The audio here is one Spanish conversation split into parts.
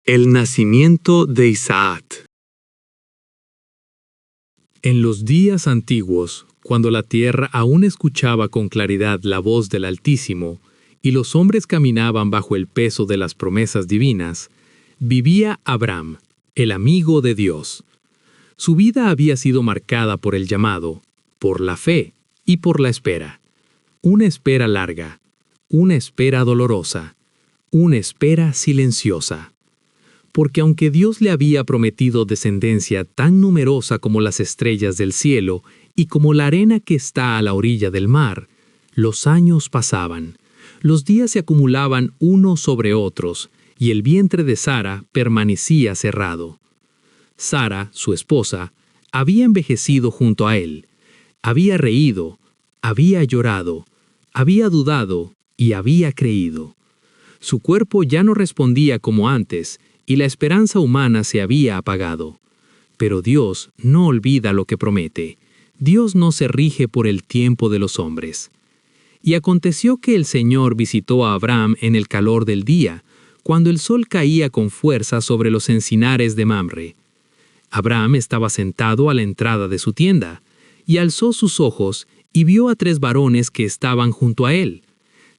El nacimiento de Isaac. En los días antiguos, cuando la tierra aún escuchaba con claridad la voz del Altísimo, y los hombres caminaban bajo el peso de las promesas divinas, vivía Abraham, el amigo de Dios. Su vida había sido marcada por el llamado, por la fe y por la espera. Una espera larga, una espera dolorosa, una espera silenciosa. Porque aunque Dios le había prometido descendencia tan numerosa como las estrellas del cielo y como la arena que está a la orilla del mar, los años pasaban, los días se acumulaban unos sobre otros, y el vientre de Sara permanecía cerrado. Sara, su esposa, había envejecido junto a él, había reído, había llorado, había dudado y había creído. Su cuerpo ya no respondía como antes, y la esperanza humana se había apagado. Pero Dios no olvida lo que promete. Dios no se rige por el tiempo de los hombres. Y aconteció que el Señor visitó a Abraham en el calor del día, cuando el sol caía con fuerza sobre los encinares de Mamre. Abraham estaba sentado a la entrada de su tienda, y alzó sus ojos y vio a 3 varones que estaban junto a él.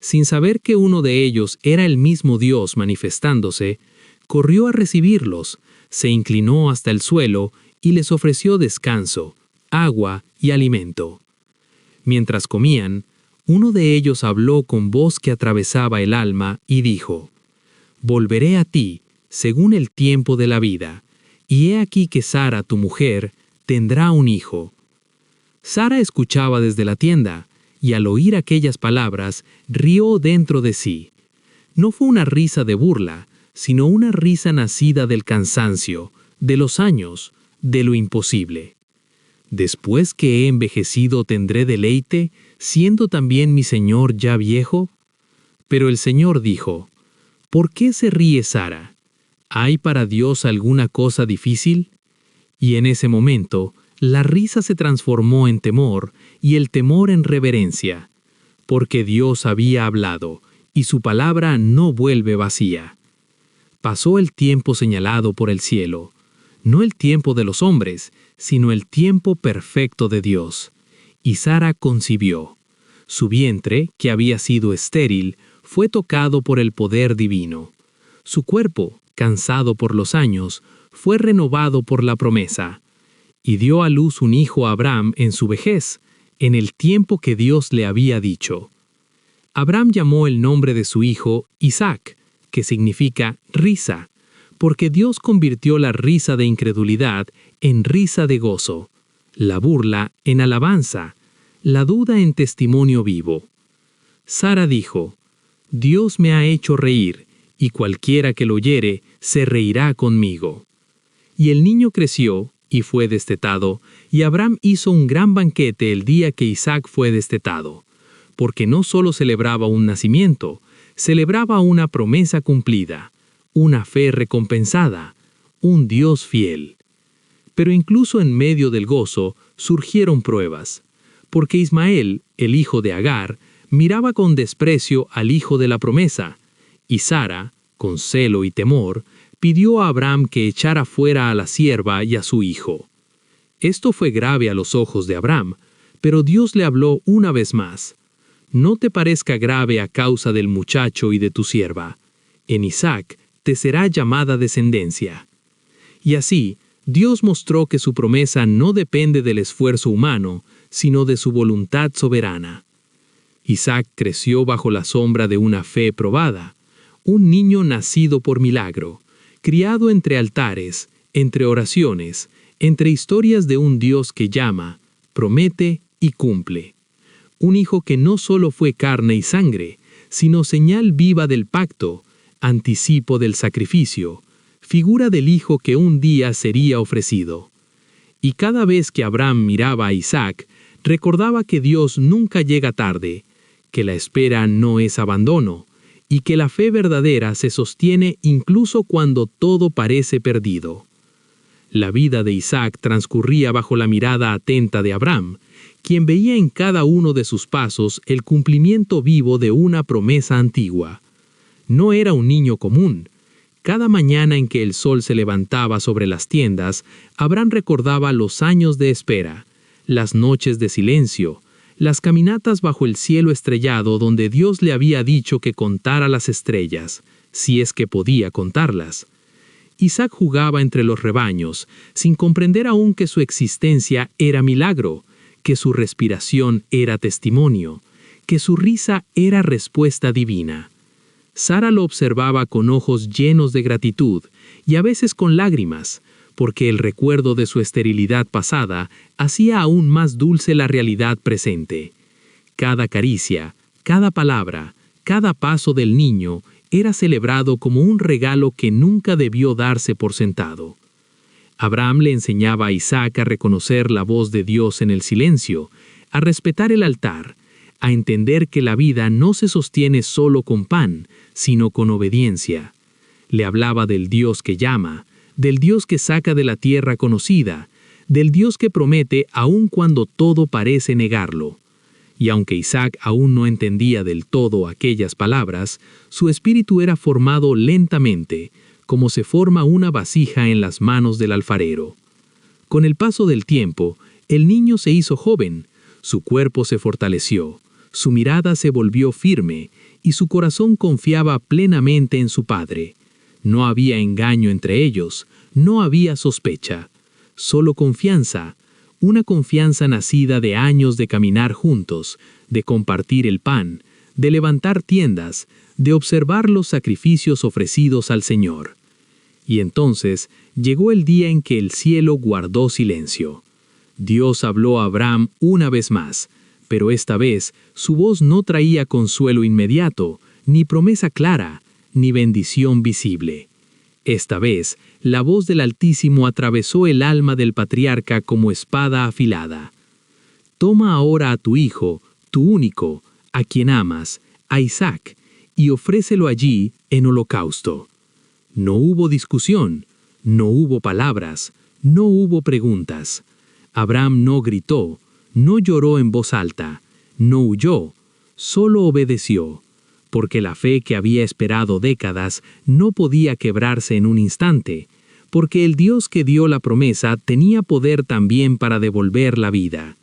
Sin saber que uno de ellos era el mismo Dios manifestándose, corrió a recibirlos, se inclinó hasta el suelo y les ofreció descanso, agua y alimento. Mientras comían, uno de ellos habló con voz que atravesaba el alma y dijo: «Volveré a ti, según el tiempo de la vida, y he aquí que Sara, tu mujer, tendrá un hijo». Sara escuchaba desde la tienda, y al oír aquellas palabras, rió dentro de sí. No fue una risa de burla, sino una risa nacida del cansancio, de los años, de lo imposible. «¿Después que he envejecido tendré deleite, siendo también mi señor ya viejo?» Pero el Señor dijo: «¿Por qué se ríe Sara? ¿Hay para Dios alguna cosa difícil?» Y en ese momento, la risa se transformó en temor, y el temor en reverencia, porque Dios había hablado, y su palabra no vuelve vacía. Pasó el tiempo señalado por el cielo, no el tiempo de los hombres, sino el tiempo perfecto de Dios. Y Sara concibió. Su vientre, que había sido estéril, fue tocado por el poder divino. Su cuerpo, cansado por los años, fue renovado por la promesa. Y dio a luz un hijo a Abraham en su vejez, en el tiempo que Dios le había dicho. Abraham llamó el nombre de su hijo Isaac, que significa risa, porque Dios convirtió la risa de incredulidad en risa de gozo, la burla en alabanza, la duda en testimonio vivo. Sara dijo: «Dios me ha hecho reír, y cualquiera que lo oyere se reirá conmigo». Y el niño creció y fue destetado, y Abraham hizo un gran banquete el día que Isaac fue destetado, porque no solo celebraba un nacimiento, celebraba una promesa cumplida, una fe recompensada, un Dios fiel. Pero incluso en medio del gozo surgieron pruebas, porque Ismael, el hijo de Agar, miraba con desprecio al hijo de la promesa, y Sara, con celo y temor, pidió a Abraham que echara fuera a la sierva y a su hijo. Esto fue grave a los ojos de Abraham, pero Dios le habló una vez más: «No te parezca grave a causa del muchacho y de tu sierva. En Isaac te será llamada descendencia». Y así, Dios mostró que su promesa no depende del esfuerzo humano, sino de su voluntad soberana. Isaac creció bajo la sombra de una fe probada, un niño nacido por milagro, criado entre altares, entre oraciones, entre historias de un Dios que llama, promete y cumple. Un hijo que no solo fue carne y sangre, sino señal viva del pacto, anticipo del sacrificio, figura del hijo que un día sería ofrecido. Y cada vez que Abraham miraba a Isaac, recordaba que Dios nunca llega tarde, que la espera no es abandono, y que la fe verdadera se sostiene incluso cuando todo parece perdido. La vida de Isaac transcurría bajo la mirada atenta de Abraham, quien veía en cada uno de sus pasos el cumplimiento vivo de una promesa antigua. No era un niño común. Cada mañana en que el sol se levantaba sobre las tiendas, Abraham recordaba los años de espera, las noches de silencio, las caminatas bajo el cielo estrellado donde Dios le había dicho que contara las estrellas, si es que podía contarlas. Isaac jugaba entre los rebaños, sin comprender aún que su existencia era milagro, que su respiración era testimonio, que su risa era respuesta divina. Sara lo observaba con ojos llenos de gratitud y a veces con lágrimas, porque el recuerdo de su esterilidad pasada hacía aún más dulce la realidad presente. Cada caricia, cada palabra, cada paso del niño era celebrado como un regalo que nunca debió darse por sentado. Abraham le enseñaba a Isaac a reconocer la voz de Dios en el silencio, a respetar el altar, a entender que la vida no se sostiene solo con pan, sino con obediencia. Le hablaba del Dios que llama, del Dios que saca de la tierra conocida, del Dios que promete aun cuando todo parece negarlo. Y aunque Isaac aún no entendía del todo aquellas palabras, su espíritu era formado lentamente, como se forma una vasija en las manos del alfarero. Con el paso del tiempo, el niño se hizo joven, su cuerpo se fortaleció, su mirada se volvió firme y su corazón confiaba plenamente en su padre. No había engaño entre ellos, no había sospecha, solo confianza, una confianza nacida de años de caminar juntos, de compartir el pan, de levantar tiendas, de observar los sacrificios ofrecidos al Señor. Y entonces llegó el día en que el cielo guardó silencio. Dios habló a Abraham una vez más, pero esta vez su voz no traía consuelo inmediato, ni promesa clara, ni bendición visible. Esta vez, la voz del Altísimo atravesó el alma del patriarca como espada afilada. Toma ahora a tu hijo, tu único, a quien amas, a Isaac, y ofrécelo allí en holocausto. No hubo discusión, no hubo palabras, no hubo preguntas. Abraham no gritó, no lloró en voz alta, no huyó, solo obedeció, porque la fe que había esperado décadas no podía quebrarse en un instante, porque el Dios que dio la promesa tenía poder también para devolver la vida.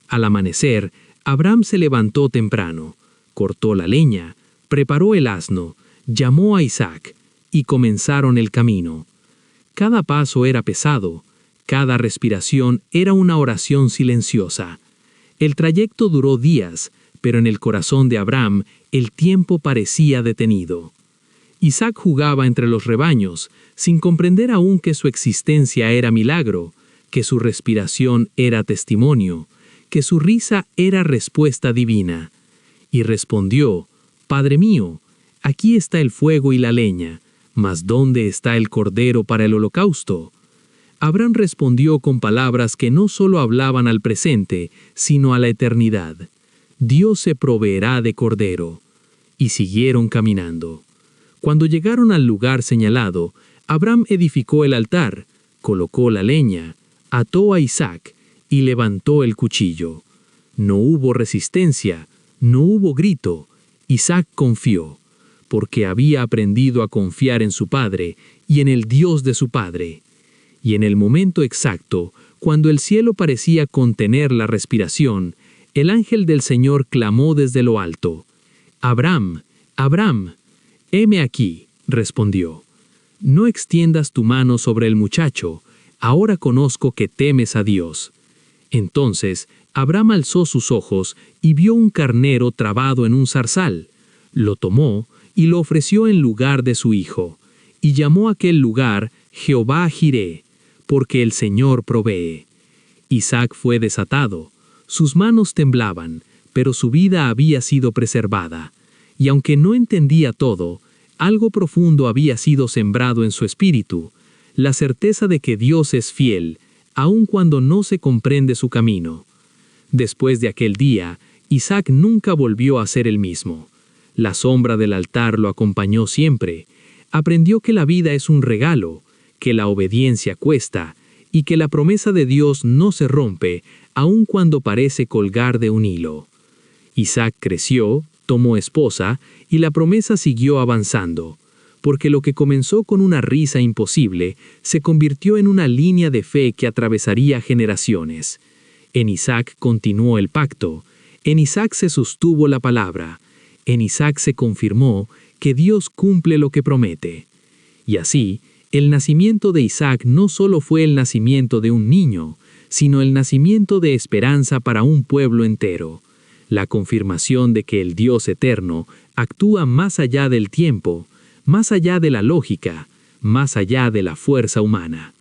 Al amanecer, Abraham se levantó temprano, cortó la leña, preparó el asno, llamó a Isaac, y comenzaron el camino. Cada paso era pesado, cada respiración era una oración silenciosa. El trayecto duró días, pero en el corazón de Abraham el tiempo parecía detenido. Isaac jugaba entre los rebaños, sin comprender aún que su existencia era milagro, que su respiración era testimonio, que su risa era respuesta divina. Y respondió: «Padre mío, aquí está el fuego y la leña, mas ¿dónde está el cordero para el holocausto?». Abraham respondió con palabras que no solo hablaban al presente, sino a la eternidad: «Dios se proveerá de cordero». Y siguieron caminando. Cuando llegaron al lugar señalado, Abraham edificó el altar, colocó la leña, ató a Isaac y levantó el cuchillo. No hubo resistencia, no hubo grito. Isaac confió, porque había aprendido a confiar en su padre y en el Dios de su padre. Y en el momento exacto, cuando el cielo parecía contener la respiración, el ángel del Señor clamó desde lo alto: «Abraham, Abraham». «Heme aquí», respondió. «No extiendas tu mano sobre el muchacho, ahora conozco que temes a Dios». Entonces Abraham alzó sus ojos y vio un carnero trabado en un zarzal. Lo tomó y lo ofreció en lugar de su hijo, y llamó aquel lugar Jehová Jireh, porque el Señor provee. Isaac fue desatado, sus manos temblaban, pero su vida había sido preservada, y aunque no entendía todo, algo profundo había sido sembrado en su espíritu, la certeza de que Dios es fiel, aun cuando no se comprende su camino. Después de aquel día, Isaac nunca volvió a ser el mismo. La sombra del altar lo acompañó siempre. Aprendió que la vida es un regalo, que la obediencia cuesta, y que la promesa de Dios no se rompe, aun cuando parece colgar de un hilo. Isaac creció, tomó esposa, y la promesa siguió avanzando, porque lo que comenzó con una risa imposible se convirtió en una línea de fe que atravesaría generaciones. En Isaac continuó el pacto, en Isaac se sostuvo la palabra, en Isaac se confirmó que Dios cumple lo que promete. Y así, el nacimiento de Isaac no solo fue el nacimiento de un niño, sino el nacimiento de esperanza para un pueblo entero, la confirmación de que el Dios eterno actúa más allá del tiempo, más allá de la lógica, más allá de la fuerza humana.